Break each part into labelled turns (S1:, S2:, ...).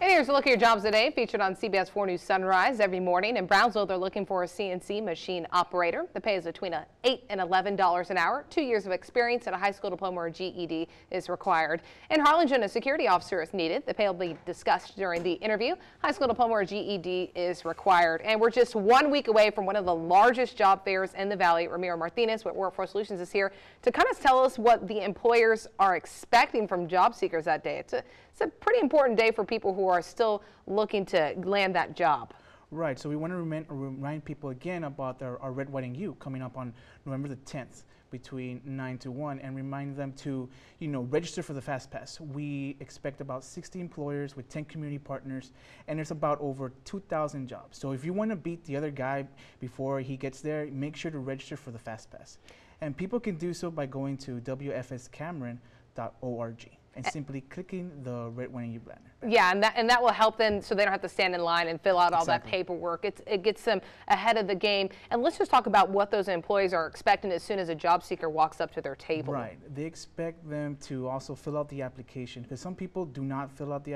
S1: And here's a look at your jobs today, featured on CBS 4 News Sunrise every morning. In Brownsville, they're looking for a CNC machine operator. The pay is between $8 and $11 an hour. 2 years of experience and a high school diploma or GED is required. In Harlingen, a security officer is needed. The pay will be discussed during the interview. High school diploma or GED is required. And we're just 1 week away from one of the largest job fairs in the Valley. Ramiro Martinez with Workforce Solutions is here to kind of tell us what the employers are expecting from job seekers that day. It's a pretty important day for people who are still looking to land that job.
S2: Right, so we want to remind people again about our Red, White, and You coming up on November the 10th between 9 to 1, and remind them to, register for the Fastpass. We expect about 60 employers with 10 community partners, and there's about over 2,000 jobs. So if you want to beat the other guy before he gets there, make sure to register for the Fastpass. And people can do so by going to wfscameron.org. and simply clicking the Red, White, and You banner.
S1: Yeah, and that will help them so they don't have to stand in line and fill out all that paperwork. It gets them ahead of the game. And let's just talk about what those employees are expecting as soon as a job seeker walks up to their table.
S2: Right. They expect them to also fill out the application, because some people do not fill out the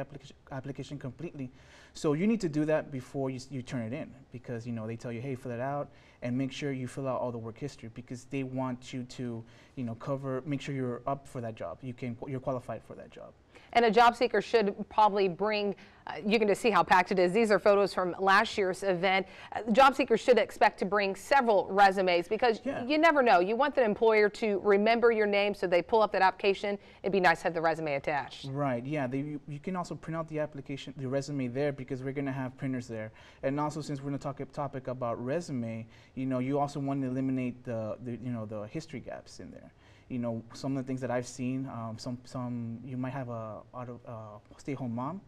S2: application completely. So you need to do that before you turn it in, because they tell you, hey, fill it out, and make sure you fill out all the work history, because they want you to make sure you're up for that job. You're qualified for that job.
S1: And a job seeker should probably bring, you can just see how packed it is. These are photos from last year's event. Job seekers should expect to bring several resumes, because you never know. You want the employer to remember your name, so they pull up that application. It'd be nice to have the resume attached.
S2: Right, yeah. You can also print out the application, the resume there, because we're going to have printers there. And also, since we're going to talk a topic about resume, you also want to eliminate the history gaps in there. Some of the things that I've seen, you might have a stay-home mom,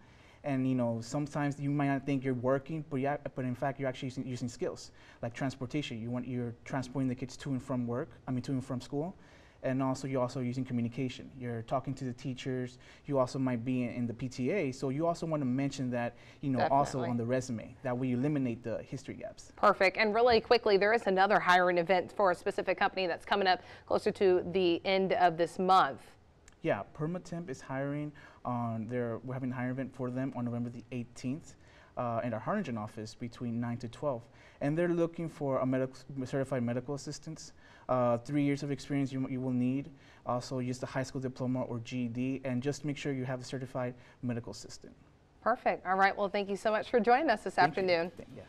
S2: and sometimes you might not think you're working, but in fact you're actually using skills like transportation. You're transporting the kids to and from to and from school, and also you're also using communication. You're talking to the teachers. You also might be in the PTA, so you also want to mention that also on the resume. That way you eliminate the history gaps.
S1: Perfect. And really quickly, there is another hiring event for a specific company that's coming up closer to the end of this month.
S2: Yeah, Permatemp is hiring we're having a hiring event for them on November the 18th in our Harlingen office between 9 to 12. And they're looking for a certified medical assistant. 3 years of experience you will need. Also use the high school diploma or GED, and just make sure you have a certified medical assistant.
S1: Perfect. All right. Well, thank you so much for joining us this afternoon.
S2: Yeah.